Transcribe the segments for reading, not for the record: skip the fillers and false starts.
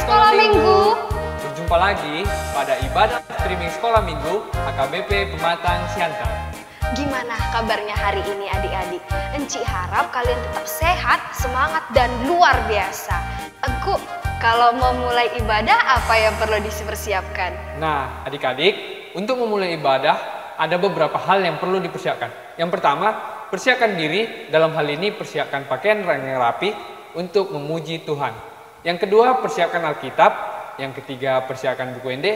Sekolah Minggu. Berjumpa lagi pada ibadah streaming Sekolah Minggu AKBP Pematang Siantar. Gimana kabarnya hari ini adik-adik? Enci harap kalian tetap sehat, semangat, dan luar biasa. Engku, kalau mau mulai ibadah apa yang perlu dipersiapkan? Nah, adik-adik, untuk memulai ibadah ada beberapa hal yang perlu dipersiapkan. Yang pertama, persiapkan diri, dalam hal ini persiapkan pakaian yang rapi untuk memuji Tuhan. Yang kedua, persiapkan Alkitab. Yang ketiga, persiapkan buku ND.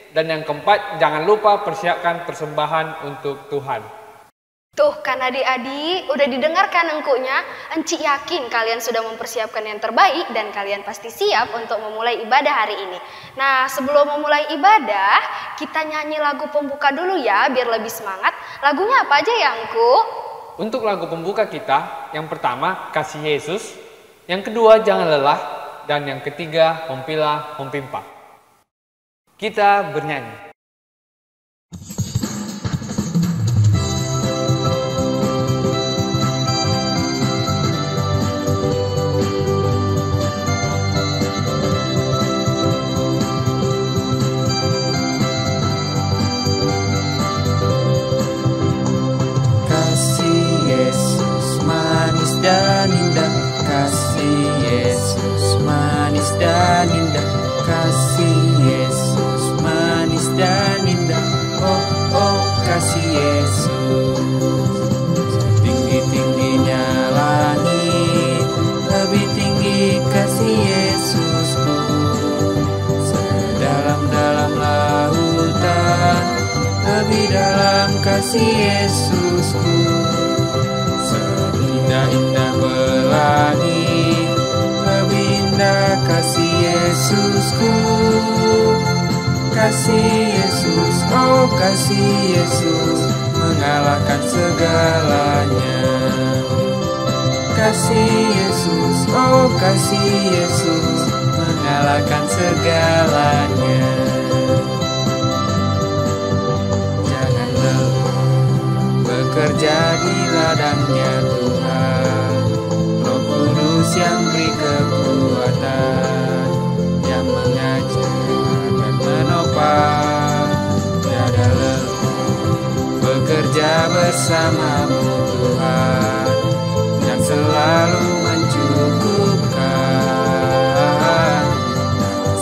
Dan yang keempat, jangan lupa persiapkan persembahan untuk Tuhan. Tuh kan adik-adik, udah didengarkan engkunya? Enci yakin kalian sudah mempersiapkan yang terbaik dan kalian pasti siap untuk memulai ibadah hari ini. Nah, sebelum memulai ibadah, kita nyanyi lagu pembuka dulu ya, biar lebih semangat. Lagunya apa aja ya, Engku? Untuk lagu pembuka kita, yang pertama, Kasih Yesus. Yang kedua, Jangan Lelah. Dan yang ketiga, Mempilah Mempimpa. Kita bernyanyi. Kasih Yesus manis dan indah, kasih Yesus manis dan indah, kasih Yesus manis dan indah. Oh oh kasih Yesus, setinggi-tingginya langit, lebih tinggi kasih Yesusku, sedalam-dalam lautan, lebih dalam kasih Yesusku, seindah-indah pelangi, lebih indah kasih Yesusku. Kasih Yesus, oh kasih Yesus, mengalahkan segalanya. Kasih Yesus, oh kasih Yesus, mengalahkan segalanya. Jangan lelah bekerja di ladangnya Tuhan, Roh Kudus yang beri kekuatan, yang mengajar dan menopang. Tiada lelah bekerja bersamamu Tuhan, yang selalu mencukupkan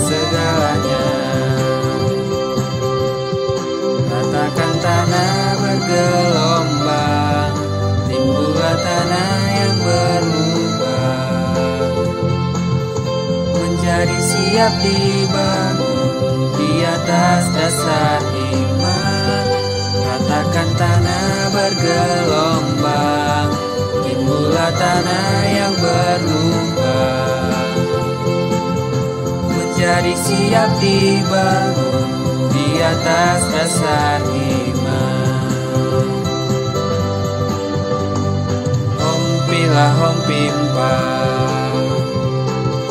segalanya. Ratakan tanah bergelombang, timbullah tanah yang berlubang, menjadi siap dibangun di atas dasar iman. Ratakan tanah bergelombang, timbullah tanah yang berlubang, menjadi siap dibangun di atas dasar iman. Hompilah hompimpa,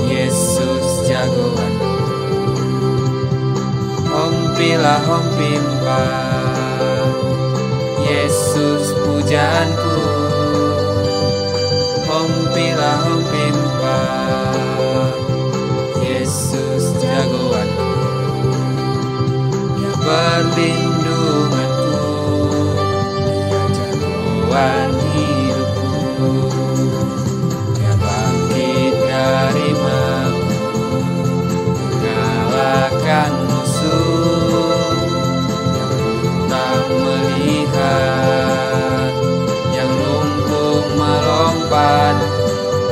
Yesus jagoanku. Hompilah hompimpa, Yesus pujaanku. Hompilah hompimpa, Yesus jagoanku. Dia perlindunganku, Dia jagoan hidupku. Dia bangkit dari maut, mengalahkan musuh. Yang buta melihat, yang lumpuh melompat.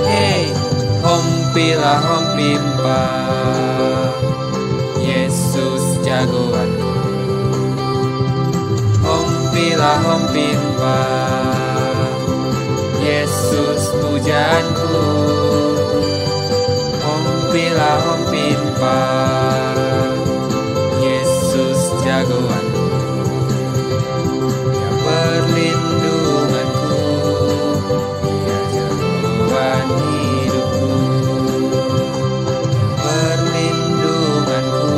Hei, hompilah hompimpa, Yesus jagoanku. Hompilah hompimpa, Yesus pujaanku. Hompilah hompimpa, Yesus jagoanku. Dia perlindunganku, Dia jagoan hidupku. Perlindunganku,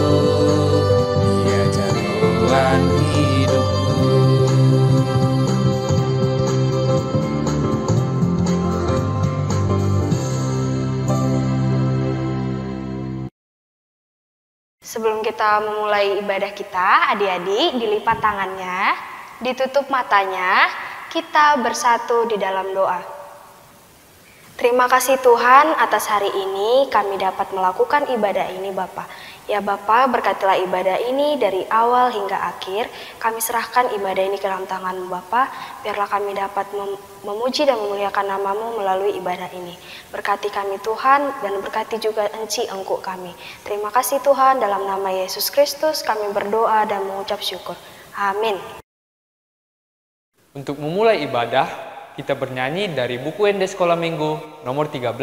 Dia jagoan hidupku. Sebelum kita memulai ibadah kita, adik-adik dilipat tangannya, ditutup matanya, kita bersatu di dalam doa. Terima kasih Tuhan atas hari ini kami dapat melakukan ibadah ini Bapa. Ya Bapa, berkatilah ibadah ini dari awal hingga akhir. Kami serahkan ibadah ini ke dalam tangan-Mu Bapa. Biarlah kami dapat memuji dan memuliakan nama-Mu melalui ibadah ini. Berkati kami Tuhan dan berkati juga Engku kami. Terima kasih Tuhan, dalam nama Yesus Kristus kami berdoa dan mengucap syukur. Amin. Untuk memulai ibadah, kita bernyanyi dari buku ND Sekolah Minggu nomor 13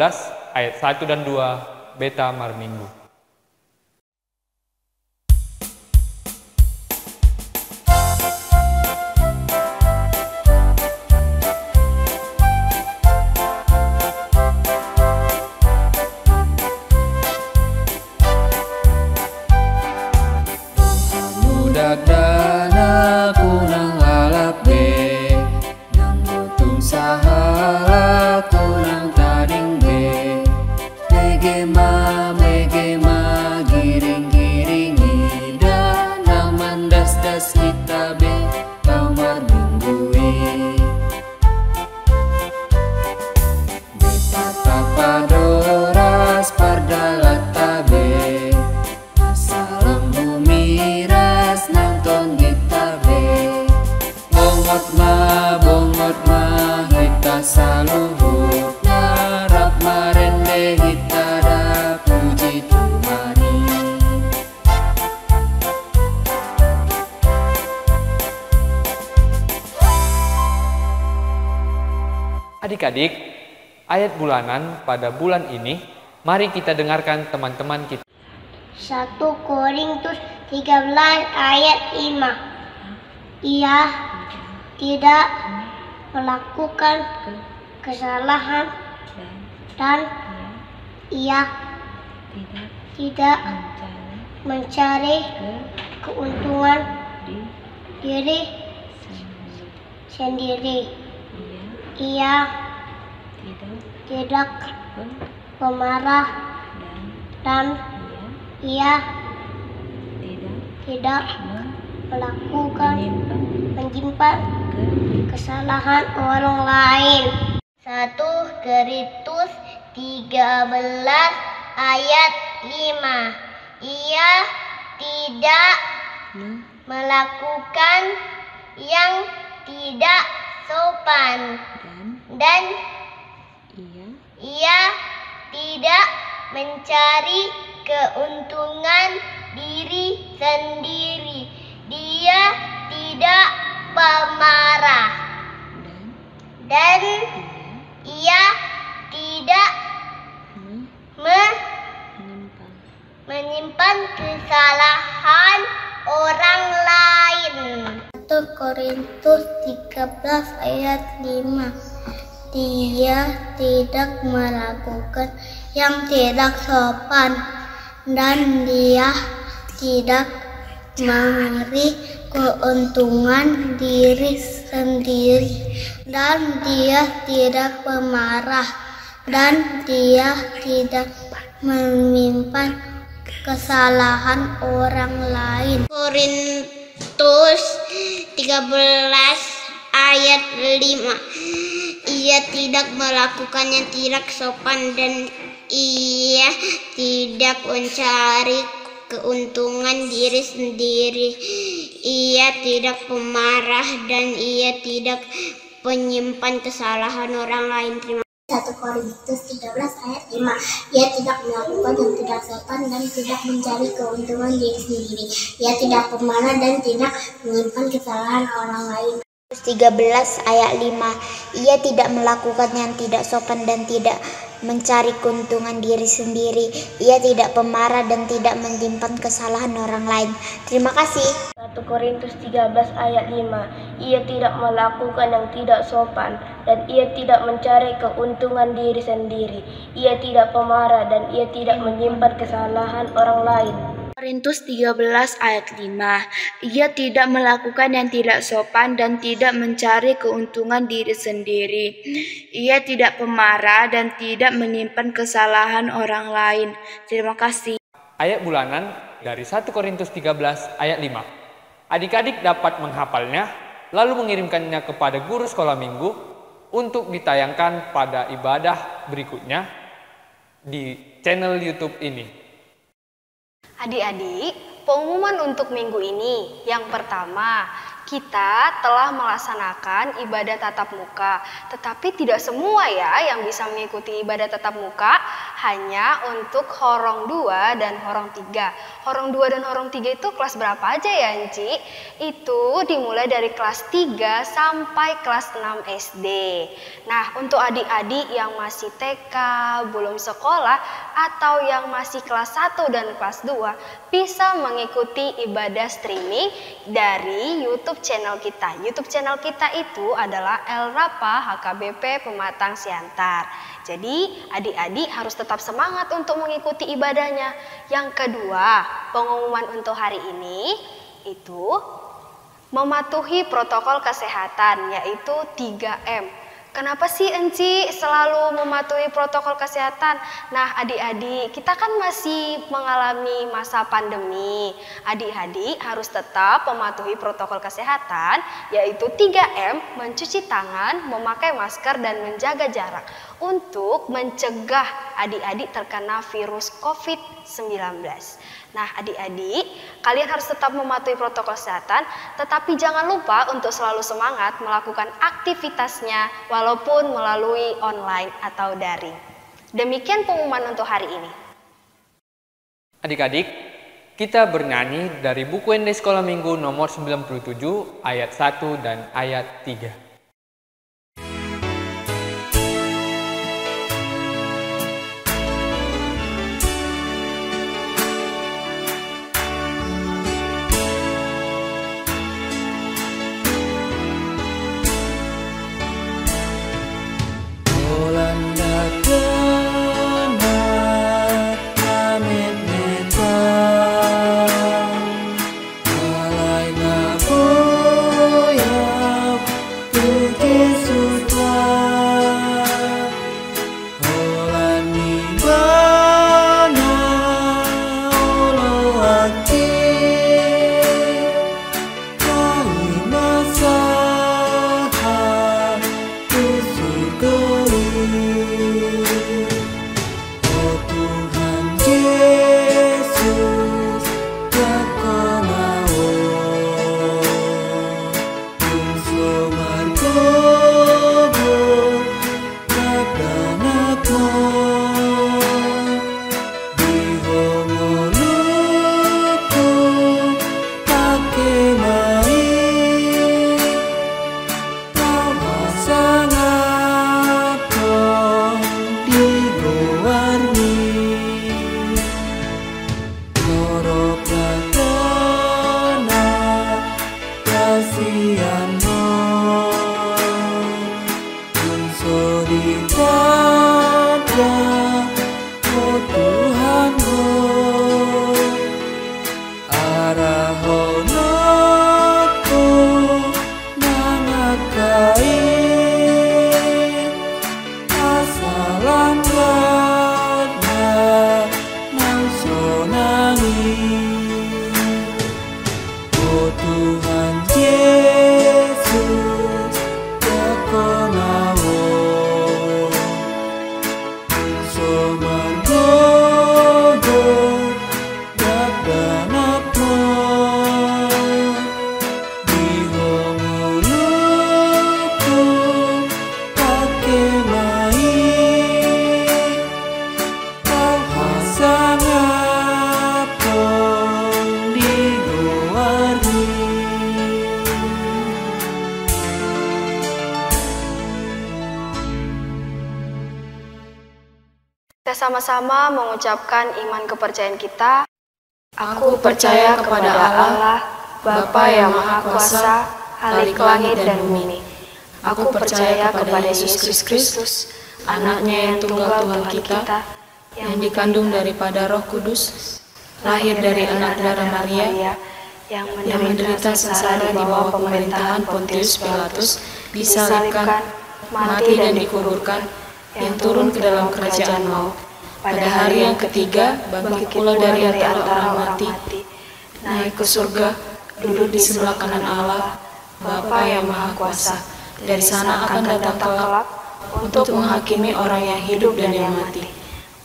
ayat 1 dan 2 Beta Mar Minggu. Dan aku nang alap be, nang butung sahala aku nang tading be. Megema giring ida, nang mandas das kita be, kau marminggui. Beta tapadoras pardalata be. Bongot ma kita saluhut narap marende kita da puji Tuhani. Adik-adik, ayat bulanan pada bulan ini, mari kita dengarkan teman-teman kita. 1 Korintus 13 ayat 5. Ia tidak melakukan kesalahan dan ia tidak mencari keuntungan diri sendiri. Ia tidak pemarah dan ia tidak melakukan menyimpan kesalahan orang lain. 1 Korintus 13 ayat 5. Ia tidak melakukan yang tidak sopan dan ia tidak mencari keuntungan diri sendiri. Dia tidak pemarah dan ia tidak menyimpan kesalahan orang lain. 1 Korintus 13 ayat 5. Dia tidak melakukan yang tidak sopan dan dia tidak memberi keuntungan diri sendiri dan dia tidak pemarah dan dia tidak menyimpan kesalahan orang lain. Korintus 13 ayat 5. Ia tidak melakukan yang tidak sopan dan ia tidak mencari keuntungan diri sendiri. Ia tidak pemarah dan ia tidak menyimpan kesalahan orang lain. 1 Korintus 13 ayat 5. Ia tidak melakukan yang tidak sopan dan tidak mencari keuntungan diri sendiri. Ia tidak pemarah dan tidak menyimpan kesalahan orang lain. 13 ayat 5. Ia tidak melakukan yang tidak sopan dan tidak mencari keuntungan diri sendiri. Ia tidak pemarah dan tidak menyimpan kesalahan orang lain. Terima kasih. 1 Korintus 13 ayat 5. Ia tidak melakukan yang tidak sopan dan ia tidak mencari keuntungan diri sendiri. Ia tidak pemarah dan ia tidak menyimpan kesalahan orang lain. Korintus 13 ayat 5. Ia tidak melakukan yang tidak sopan dan tidak mencari keuntungan diri sendiri. Ia tidak pemarah dan tidak menyimpan kesalahan orang lain. Terima kasih. Ayat bulanan dari 1 Korintus 13 ayat 5. Adik-adik dapat menghafalnya, lalu mengirimkannya kepada guru sekolah minggu untuk ditayangkan pada ibadah berikutnya di channel YouTube ini. Adik-adik, pengumuman untuk minggu ini. Yang pertama, kita telah melaksanakan ibadah tatap muka, tetapi tidak semua ya yang bisa mengikuti ibadah tatap muka, hanya untuk horong 2 dan horong 3. Horong 2 dan horong 3 itu kelas berapa aja ya, Enci? Itu dimulai dari kelas 3 sampai kelas 6 SD. Nah, untuk adik-adik yang masih TK, belum sekolah, atau yang masih kelas 1 dan kelas 2, bisa mengikuti ibadah streaming dari YouTube channel kita. YouTube channel kita itu adalah El Rapa HKBP Pematang Siantar. Jadi adik-adik harus tetap semangat untuk mengikuti ibadahnya. Yang kedua, pengumuman untuk hari ini itu mematuhi protokol kesehatan, yaitu 3M. Kenapa sih Enci selalu mematuhi protokol kesehatan? Nah, adik-adik, kita kan masih mengalami masa pandemi. Adik-adik harus tetap mematuhi protokol kesehatan, yaitu 3M, mencuci tangan, memakai masker, dan menjaga jarak untuk mencegah adik-adik terkena virus COVID-19. Nah, adik-adik, kalian harus tetap mematuhi protokol kesehatan, tetapi jangan lupa untuk selalu semangat melakukan aktivitasnya walaupun melalui online atau daring. Demikian pengumuman untuk hari ini. Adik-adik, kita bernyanyi dari buku ND Sekolah Minggu nomor 97 ayat 1 dan ayat 3. Kita sama-sama mengucapkan iman kepercayaan kita. Aku percaya kepada Allah, Bapa yang Maha Kuasa, Khalik langit dan bumi. Aku percaya kepada Yesus Kristus, Anaknya yang tunggal Tuhan kita, yang dikandung daripada Roh Kudus, lahir dari anak darah Maria, yang menderita sengsara di bawah pemerintahan Pontius Pilatus, disalibkan, mati dan dikuburkan, yang turun ke dalam kerajaan maut. Pada hari yang ketiga, bangkit pula dari antara orang mati, naik ke surga, duduk di sebelah kanan Allah, Bapa yang Maha Kuasa. Dari sana akan datang kelak untuk menghakimi orang yang hidup dan yang mati.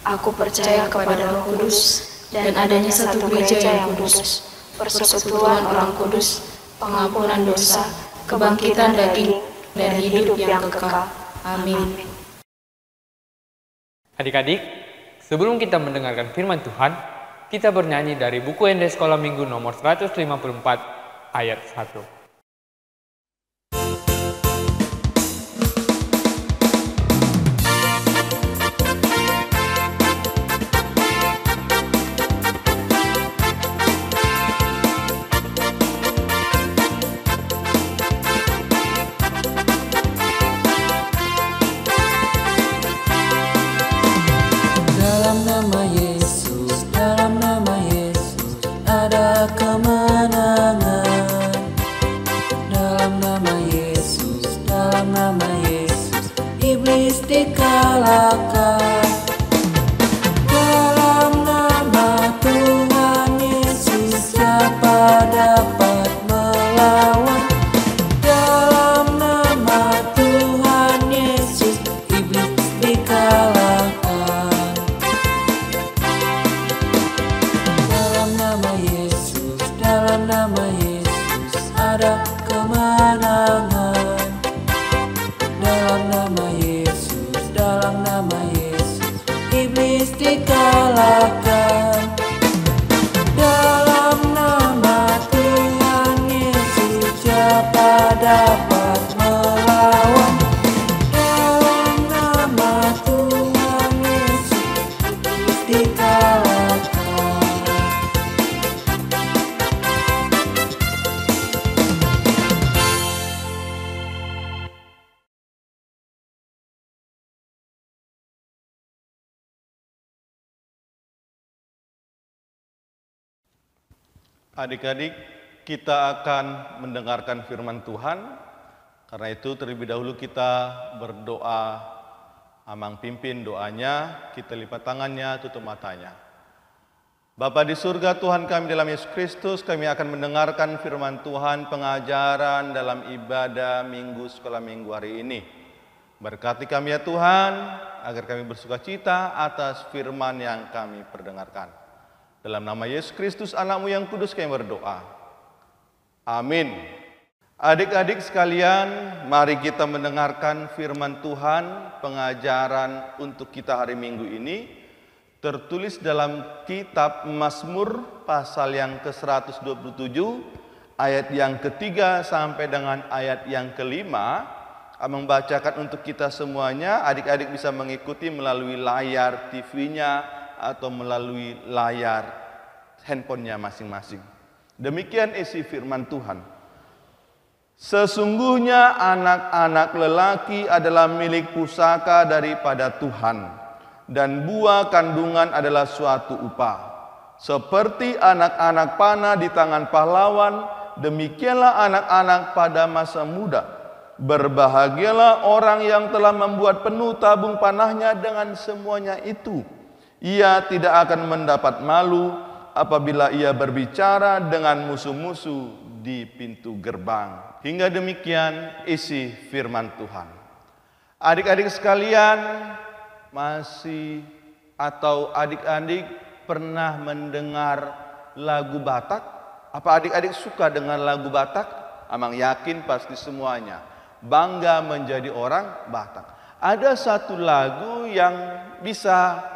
Aku percaya kepada Roh Kudus dan adanya satu gereja yang kudus, persekutuan orang kudus, pengampunan dosa, kebangkitan daging, dan hidup yang kekal. Amin. Adik-adik, sebelum kita mendengarkan firman Tuhan, kita bernyanyi dari buku ND Sekolah Minggu nomor 154 ayat 1. Adik-adik, kita akan mendengarkan firman Tuhan. Karena itu terlebih dahulu kita berdoa. Amang pimpin doanya, kita lipat tangannya, tutup matanya. Bapa di surga, Tuhan kami dalam Yesus Kristus, kami akan mendengarkan firman Tuhan, pengajaran dalam ibadah Minggu Sekolah Minggu hari ini. Berkati kami ya Tuhan, agar kami bersukacita atas firman yang kami perdengarkan. Dalam nama Yesus Kristus, Anak-Mu yang kudus, kami berdoa. Amin. Adik-adik sekalian, mari kita mendengarkan firman Tuhan, pengajaran untuk kita hari Minggu ini, tertulis dalam kitab Mazmur pasal yang ke-127, ayat yang ketiga sampai dengan ayat yang kelima. Membacakan untuk kita semuanya, adik-adik bisa mengikuti melalui layar TV-nya, atau melalui layar handphonenya masing-masing. Demikian isi firman Tuhan. Sesungguhnya anak-anak lelaki adalah milik pusaka daripada Tuhan, dan buah kandungan adalah suatu upah. Seperti anak-anak panah di tangan pahlawan, demikianlah anak-anak pada masa muda. Berbahagialah orang yang telah membuat penuh tabung panahnya dengan semuanya itu. Ia tidak akan mendapat malu apabila ia berbicara dengan musuh-musuh di pintu gerbang. Hingga demikian isi firman Tuhan. Adik-adik sekalian, masih atau adik-adik pernah mendengar lagu Batak? Apa adik-adik suka dengan lagu Batak? Amang yakin pasti semuanya bangga menjadi orang Batak. Ada satu lagu yang bisa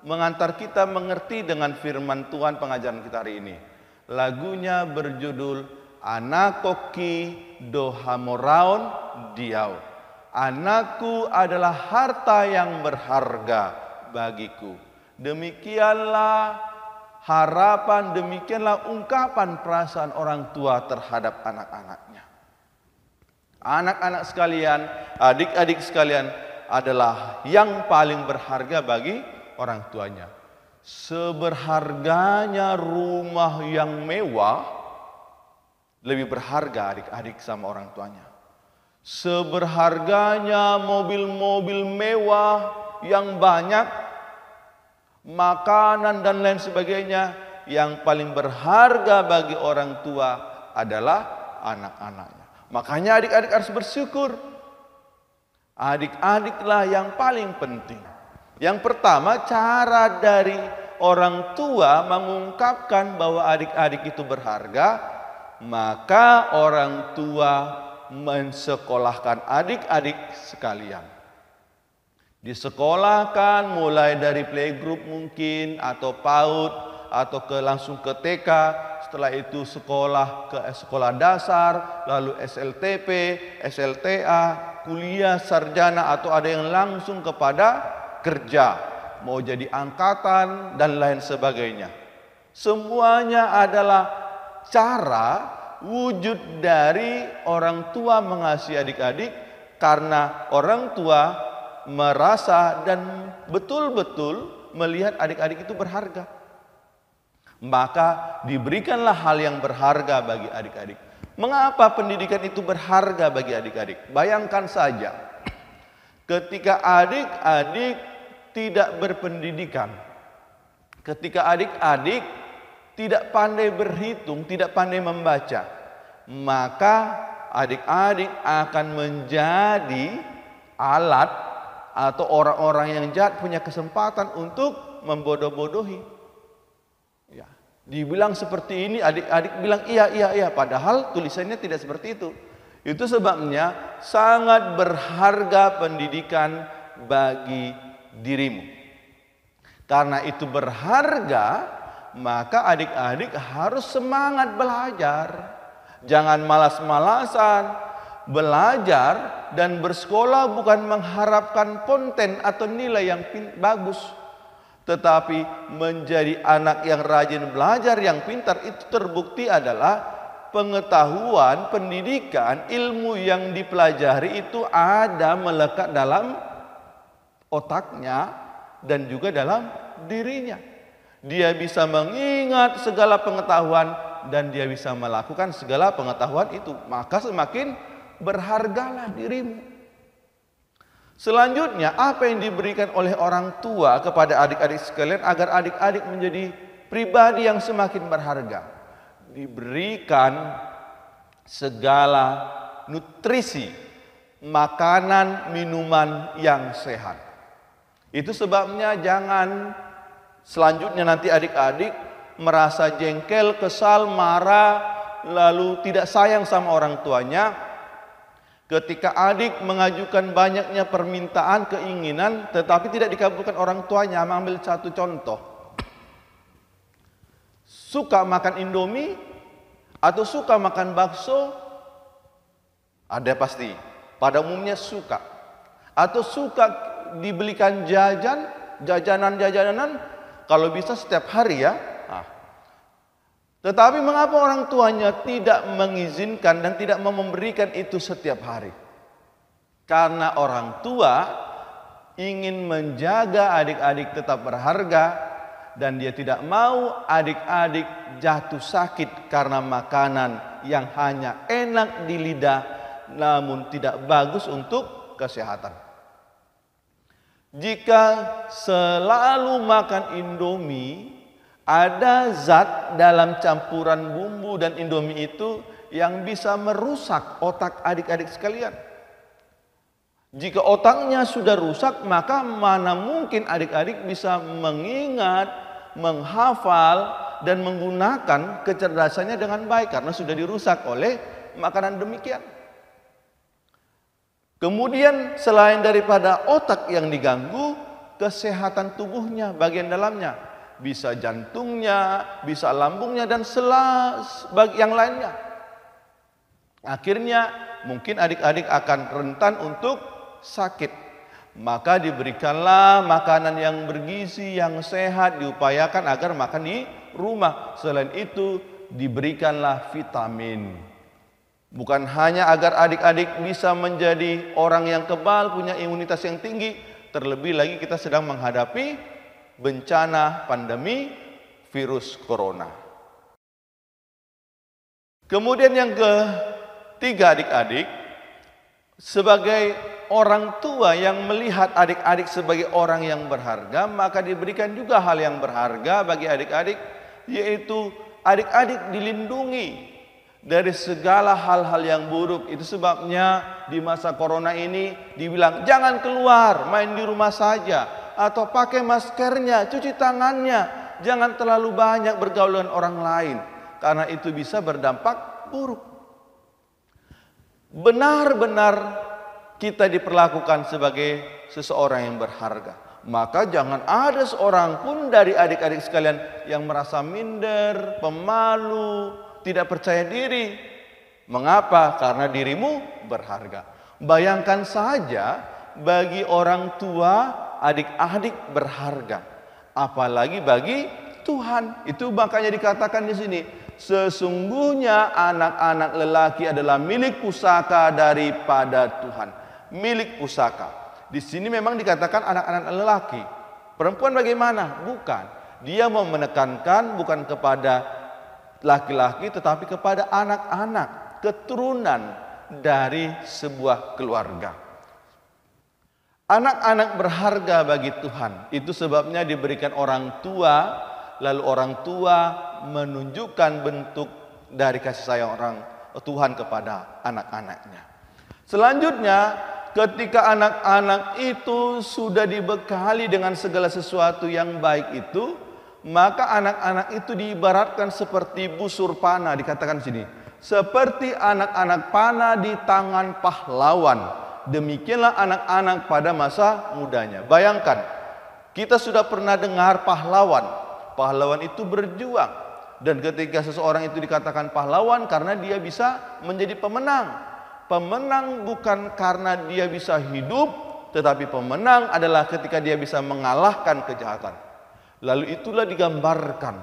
mengantar kita mengerti dengan firman Tuhan pengajaran kita hari ini. Lagunya berjudul Anakoki Dohamoraon Diau. Anakku adalah harta yang berharga bagiku. Demikianlah harapan, demikianlah ungkapan perasaan orang tua terhadap anak-anaknya. Anak-anak sekalian, adik-adik sekalian adalah yang paling berharga bagi orang tuanya. Seberharganya rumah yang mewah, lebih berharga adik-adik sama orang tuanya. Seberharganya mobil-mobil mewah yang banyak, makanan dan lain sebagainya, yang paling berharga bagi orang tua adalah anak-anaknya. Makanya adik-adik harus bersyukur. Adik-adiklah yang paling penting. Yang pertama, cara dari orang tua mengungkapkan bahwa adik-adik itu berharga, maka orang tua mensekolahkan adik-adik sekalian. Disekolahkan mulai dari playgroup mungkin, atau PAUD, atau langsung ke TK, setelah itu sekolah ke sekolah dasar, lalu SLTP, SLTA, kuliah, sarjana, atau ada yang langsung kepada kerja, mau jadi angkatan dan lain sebagainya. Semuanya adalah cara wujud dari orang tua mengasihi adik-adik, karena orang tua merasa dan betul-betul melihat adik-adik itu berharga. Maka diberikanlah hal yang berharga bagi adik-adik. Mengapa pendidikan itu berharga bagi adik-adik? Bayangkan saja, ketika adik-adik tidak berpendidikan, ketika adik-adik tidak pandai berhitung, tidak pandai membaca, maka adik-adik akan menjadi alat atau orang-orang yang jahat punya kesempatan untuk membodoh-bodohi. Ya, dibilang seperti ini, adik-adik bilang iya, padahal tulisannya tidak seperti itu. Itu sebabnya sangat berharga pendidikan bagi dirimu. Karena itu berharga, maka adik-adik harus semangat belajar. Jangan malas-malasan. Belajar dan bersekolah bukan mengharapkan konten atau nilai yang bagus, tetapi menjadi anak yang rajin belajar, yang pintar. Itu terbukti adalah pengetahuan, pendidikan, ilmu yang dipelajari itu ada melekat dalam otaknya dan juga dalam dirinya. Dia bisa mengingat segala pengetahuan dan dia bisa melakukan segala pengetahuan itu. Maka semakin berhargalah dirimu. Selanjutnya, apa yang diberikan oleh orang tua kepada adik-adik sekalian agar adik-adik menjadi pribadi yang semakin berharga? Diberikan segala nutrisi, makanan, minuman yang sehat. Itu sebabnya jangan selanjutnya nanti adik-adik merasa jengkel, kesal, marah, lalu tidak sayang sama orang tuanya. Ketika adik mengajukan banyaknya permintaan, keinginan, tetapi tidak dikabulkan orang tuanya. Ambil satu contoh. Suka makan Indomie atau suka makan bakso? Ada pasti. Pada umumnya suka. Atau suka dibelikan jajanan-jajanan, kalau bisa setiap hari ya. Tetapi mengapa orang tuanya tidak mengizinkan dan tidak memberikan itu setiap hari? Karena orang tua ingin menjaga adik-adik tetap berharga dan dia tidak mau adik-adik jatuh sakit karena makanan yang hanya enak di lidah namun tidak bagus untuk kesehatan. Jika selalu makan Indomie, ada zat dalam campuran bumbu dan Indomie itu yang bisa merusak otak adik-adik sekalian. Jika otaknya sudah rusak, maka mana mungkin adik-adik bisa mengingat, menghafal, dan menggunakan kecerdasannya dengan baik karena sudah dirusak oleh makanan demikian. Kemudian selain daripada otak yang diganggu, kesehatan tubuhnya, bagian dalamnya. Bisa jantungnya, bisa lambungnya, dan yang lainnya. Akhirnya mungkin adik-adik akan rentan untuk sakit. Maka diberikanlah makanan yang bergizi, yang sehat, diupayakan agar makan di rumah. Selain itu diberikanlah vitamin. Bukan hanya agar adik-adik bisa menjadi orang yang kebal, punya imunitas yang tinggi. Terlebih lagi kita sedang menghadapi bencana pandemi virus corona. Kemudian yang ketiga, adik-adik, sebagai orang tua yang melihat adik-adik sebagai orang yang berharga, maka diberikan juga hal yang berharga bagi adik-adik, yaitu adik-adik dilindungi dari segala hal-hal yang buruk. Itu sebabnya di masa corona ini dibilang jangan keluar, main di rumah saja, atau pakai maskernya, cuci tangannya, jangan terlalu banyak bergaul dengan orang lain, karena itu bisa berdampak buruk. Benar-benar kita diperlakukan sebagai seseorang yang berharga. Maka jangan ada seorang pun dari adik-adik sekalian yang merasa minder, pemalu, tidak percaya diri. Mengapa? Karena dirimu berharga. Bayangkan saja bagi orang tua adik-adik berharga, apalagi bagi Tuhan. Itu makanya dikatakan di sini, sesungguhnya anak-anak lelaki adalah milik pusaka daripada Tuhan. Milik pusaka. Di sini memang dikatakan anak-anak lelaki. Perempuan bagaimana? Bukan. Dia mau menekankan bukan kepada laki-laki tetapi kepada anak-anak, keturunan dari sebuah keluarga. Anak-anak berharga bagi Tuhan. Itu sebabnya diberikan orang tua, lalu orang tua menunjukkan bentuk dari kasih sayang orang Tuhan kepada anak-anaknya. Selanjutnya, ketika anak-anak itu sudah dibekali dengan segala sesuatu yang baik itu, maka anak-anak itu diibaratkan seperti busur panah, dikatakan sini, seperti anak-anak panah di tangan pahlawan. Demikianlah anak-anak pada masa mudanya. Bayangkan, kita sudah pernah dengar pahlawan. Pahlawan itu berjuang, dan ketika seseorang itu dikatakan pahlawan karena dia bisa menjadi pemenang. Pemenang bukan karena dia bisa hidup, tetapi pemenang adalah ketika dia bisa mengalahkan kejahatan. Lalu itulah digambarkan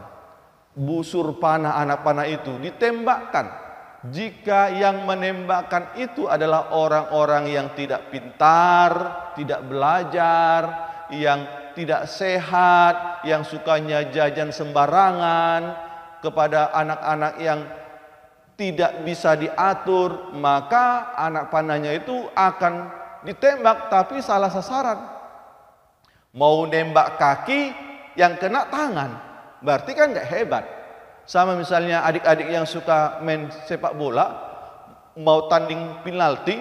busur panah, anak panah itu ditembakkan. Jika yang menembakkan itu adalah orang-orang yang tidak pintar, tidak belajar, yang tidak sehat, yang sukanya jajan sembarangan, kepada anak-anak yang tidak bisa diatur, maka anak panahnya itu akan ditembak tapi salah sasaran. Mau nembak kaki, yang kena tangan, berarti kan nggak hebat. Sama misalnya adik-adik yang suka main sepak bola, mau tanding penalti,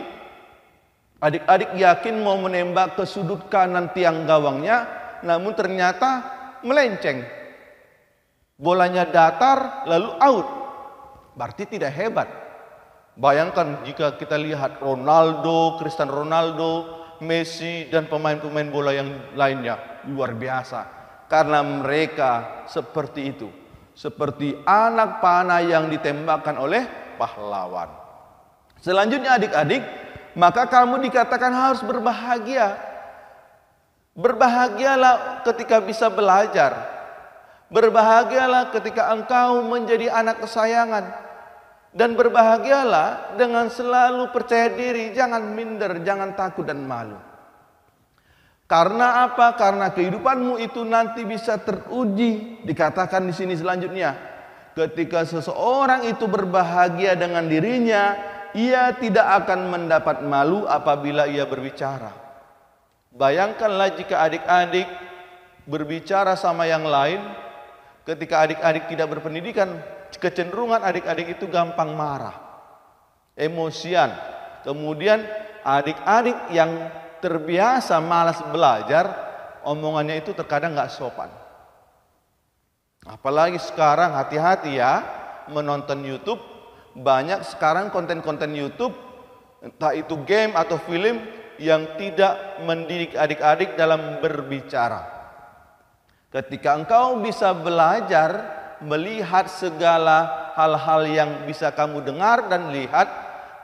adik-adik yakin mau menembak ke sudut kanan tiang gawangnya, namun ternyata melenceng. Bolanya datar lalu out. Berarti tidak hebat. Bayangkan jika kita lihat Ronaldo, Cristiano Ronaldo, Messi dan pemain-pemain bola yang lainnya, luar biasa. Karena mereka seperti itu. Seperti anak panah yang ditembakkan oleh pahlawan. Selanjutnya adik-adik, maka kamu dikatakan harus berbahagia. Berbahagialah ketika bisa belajar. Berbahagialah ketika engkau menjadi anak kesayangan. Dan berbahagialah dengan selalu percaya diri, jangan minder, jangan takut dan malu. Karena apa? Karena kehidupanmu itu nanti bisa teruji. Dikatakan di sini selanjutnya, ketika seseorang itu berbahagia dengan dirinya, ia tidak akan mendapat malu apabila ia berbicara. Bayangkanlah jika adik-adik berbicara sama yang lain, ketika adik-adik tidak berpendidikan, kecenderungan adik-adik itu gampang marah, emosian. Kemudian adik-adik yang terbiasa malas belajar, omongannya itu terkadang nggak sopan. Apalagi sekarang, hati-hati ya, menonton YouTube. Banyak sekarang konten-konten YouTube, entah itu game atau film, yang tidak mendidik adik-adik dalam berbicara. Ketika engkau bisa belajar melihat segala hal-hal yang bisa kamu dengar dan lihat,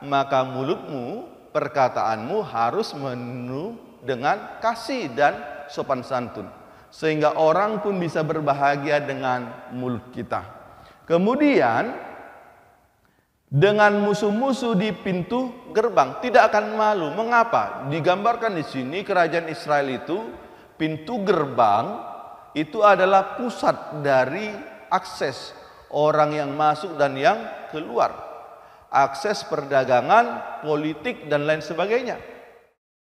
maka mulutmu, perkataanmu harus penuh dengan kasih dan sopan santun, sehingga orang pun bisa berbahagia dengan mulut kita. Kemudian dengan musuh-musuh di pintu gerbang tidak akan malu. Mengapa? Digambarkan di sini kerajaan Israel itu, pintu gerbang itu adalah pusat dari akses orang yang masuk dan yang keluar. Akses perdagangan, politik, dan lain sebagainya.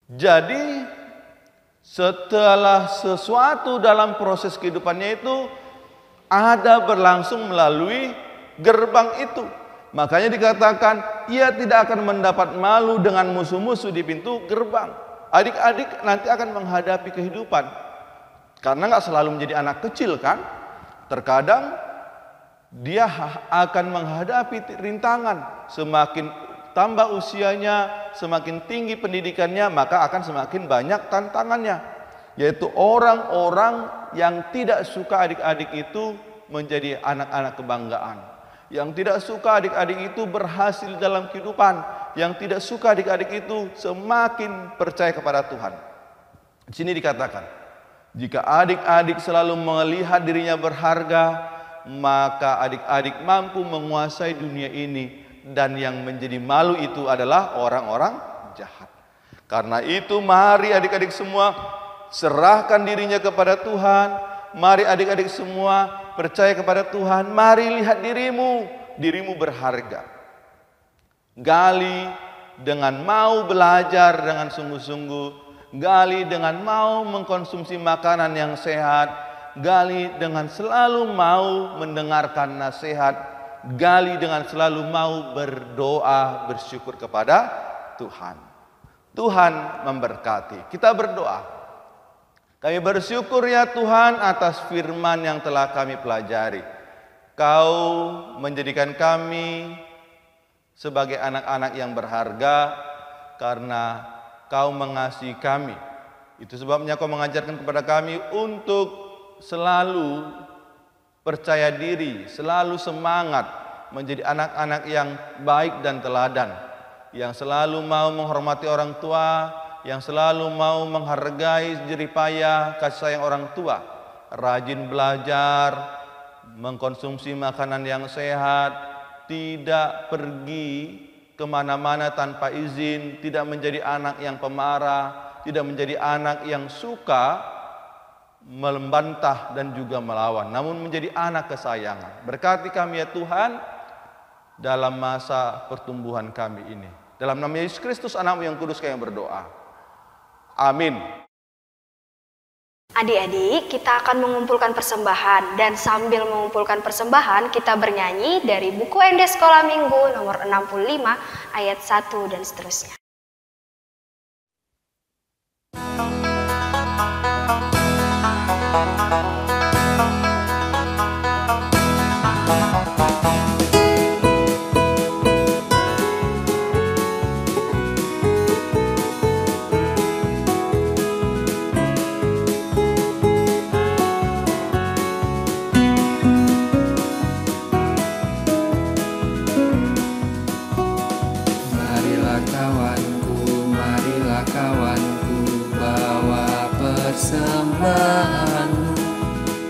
Jadi setelah sesuatu dalam proses kehidupannya itu ada berlangsung melalui gerbang itu. Makanya dikatakan ia tidak akan mendapat malu dengan musuh-musuh di pintu gerbang. Adik-adik nanti akan menghadapi kehidupan, karena nggak selalu menjadi anak kecil kan. Terkadang dia akan menghadapi rintangan. Semakin tambah usianya, semakin tinggi pendidikannya, maka akan semakin banyak tantangannya. Yaitu orang-orang yang tidak suka adik-adik itu menjadi anak-anak kebanggaan. Yang tidak suka adik-adik itu berhasil dalam kehidupan. Yang tidak suka adik-adik itu semakin percaya kepada Tuhan. Di sini dikatakan, jika adik-adik selalu melihat dirinya berharga, maka adik-adik mampu menguasai dunia ini, dan yang menjadi malu itu adalah orang-orang jahat. Karena itu mari adik-adik semua serahkan dirinya kepada Tuhan. Mari adik-adik semua percaya kepada Tuhan. Mari lihat dirimu berharga. Gali dengan mau belajar dengan sungguh-sungguh. Gali dengan mau mengkonsumsi makanan yang sehat. Gali dengan selalu mau mendengarkan nasihat. Gali dengan selalu mau berdoa, bersyukur kepada Tuhan. Tuhan memberkati. Kita berdoa. Kami bersyukur ya Tuhan atas firman yang telah kami pelajari. Kau menjadikan kami sebagai anak-anak yang berharga karena Kau mengasihi kami. Itu sebabnya Kau mengajarkan kepada kami untuk selalu percaya diri, selalu semangat menjadi anak-anak yang baik dan teladan, yang selalu mau menghormati orang tua, yang selalu mau menghargai jerih payah kasih sayang orang tua, rajin belajar, mengkonsumsi makanan yang sehat, tidak pergi kemana-mana tanpa izin, tidak menjadi anak yang pemarah, tidak menjadi anak yang suka membantah dan juga melawan, namun menjadi anak kesayangan. Berkati kami ya Tuhan dalam masa pertumbuhan kami ini. Dalam nama Yesus Kristus anak-Mu yang kudus kami berdoa. Amin. Adik-adik, kita akan mengumpulkan persembahan, dan sambil mengumpulkan persembahan kita bernyanyi dari buku ND Sekolah Minggu nomor 65 ayat 1 dan seterusnya. Persembahanmu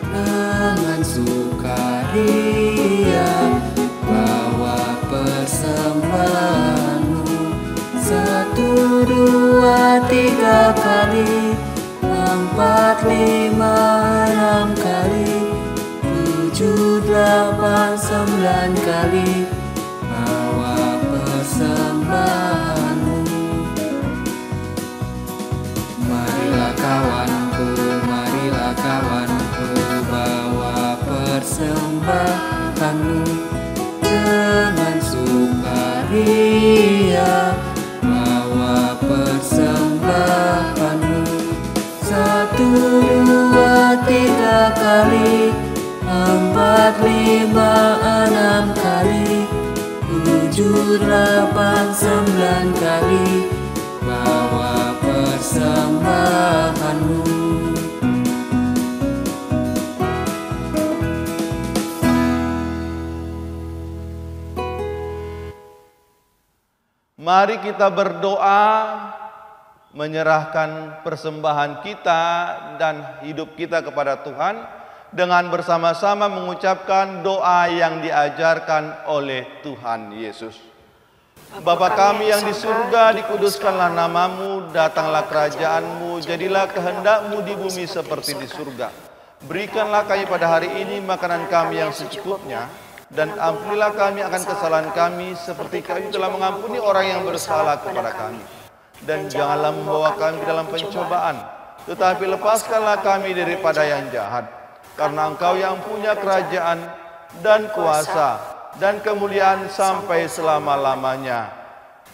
dengan sukaria, bawa persembahanmu 1, 2, 3 kali, 4, 5, 6 kali, 7, 8, 9 kali, bawa persembahanmu. Marilah kawanku, bawa persembahanmu dengan sukaria, bawa persembahanmu 1, 2, 3 kali, 4, 5, 6 kali, 7, 8, 9 kali, bawa persembahanmu. Mari kita berdoa, menyerahkan persembahan kita dan hidup kita kepada Tuhan dengan bersama-sama mengucapkan doa yang diajarkan oleh Tuhan Yesus. Bapa kami yang di surga, dikuduskanlah namamu, datanglah kerajaanmu, jadilah kehendak-Mu di bumi seperti di surga. Berikanlah kami pada hari ini makanan kami yang secukupnya, dan ampunilah kami akan kesalahan kami seperti kami telah mengampuni orang yang bersalah kepada kami. Dan janganlah membawa kami dalam pencobaan, tetapi lepaskanlah kami daripada yang jahat. karena Engkau yang punya kerajaan dan kuasa dan kemuliaan sampai selama-lamanya.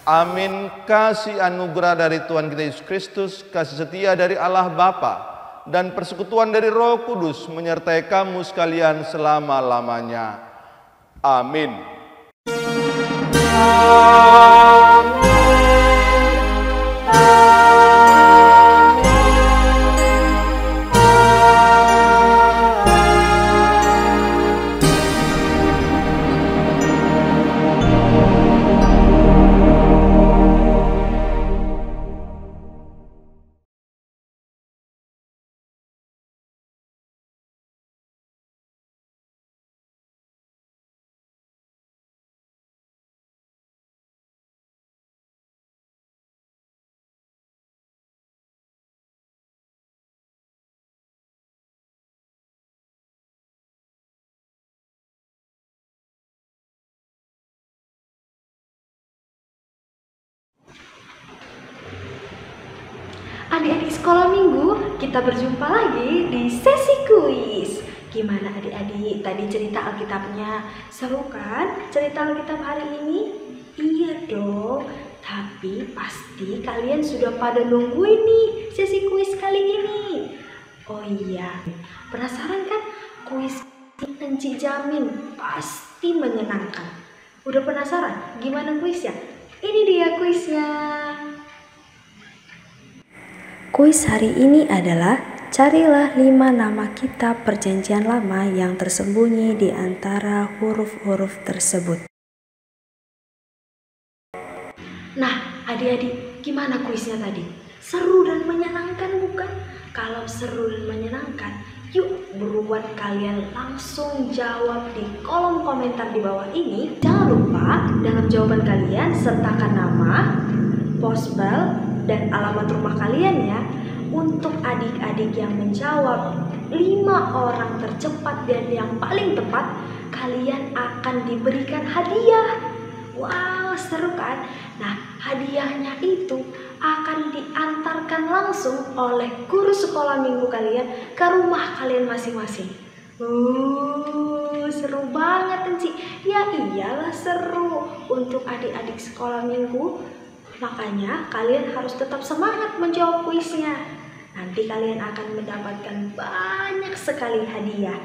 Amin. Kasih anugerah dari Tuhan kita Yesus Kristus, kasih setia dari Allah Bapa, dan persekutuan dari Roh Kudus menyertai kamu sekalian selama-lamanya. Amin. Adik-adik sekolah minggu, kita berjumpa lagi di sesi kuis. Gimana adik-adik tadi cerita Alkitabnya? Seru kan cerita Alkitab hari ini? Iya dong, tapi pasti kalian sudah pada nungguin nih sesi kuis kali ini. Oh iya, penasaran kan? Kuis ini Enci jamin pasti menyenangkan. Udah penasaran gimana kuisnya? Ini dia kuisnya. Kuis hari ini adalah carilah 5 nama kitab Perjanjian Lama yang tersembunyi di antara huruf-huruf tersebut. Nah, adik-adik, gimana kuisnya tadi? Seru dan menyenangkan bukan? Kalau seru dan menyenangkan, yuk buruan kalian langsung jawab di kolom komentar di bawah ini. Jangan lupa dalam jawaban kalian sertakan nama, posbel, dan alamat rumah kalian ya. Untuk adik-adik yang menjawab 5 orang tercepat dan yang paling tepat, kalian akan diberikan hadiah. Wow, seru kan? Nah, hadiahnya itu akan diantarkan langsung oleh guru sekolah minggu kalian ke rumah kalian masing-masing. Seru banget Enci. Ya iyalah seru. Untuk adik-adik sekolah minggu, makanya kalian harus tetap semangat menjawab kuisnya. Nanti kalian akan mendapatkan banyak sekali hadiah.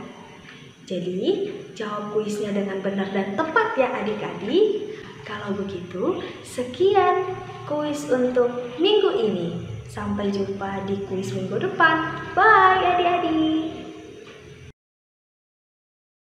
Jadi, jawab kuisnya dengan benar dan tepat ya adik-adik. Kalau begitu, sekian kuis untuk minggu ini. Sampai jumpa di kuis minggu depan. Bye adik-adik.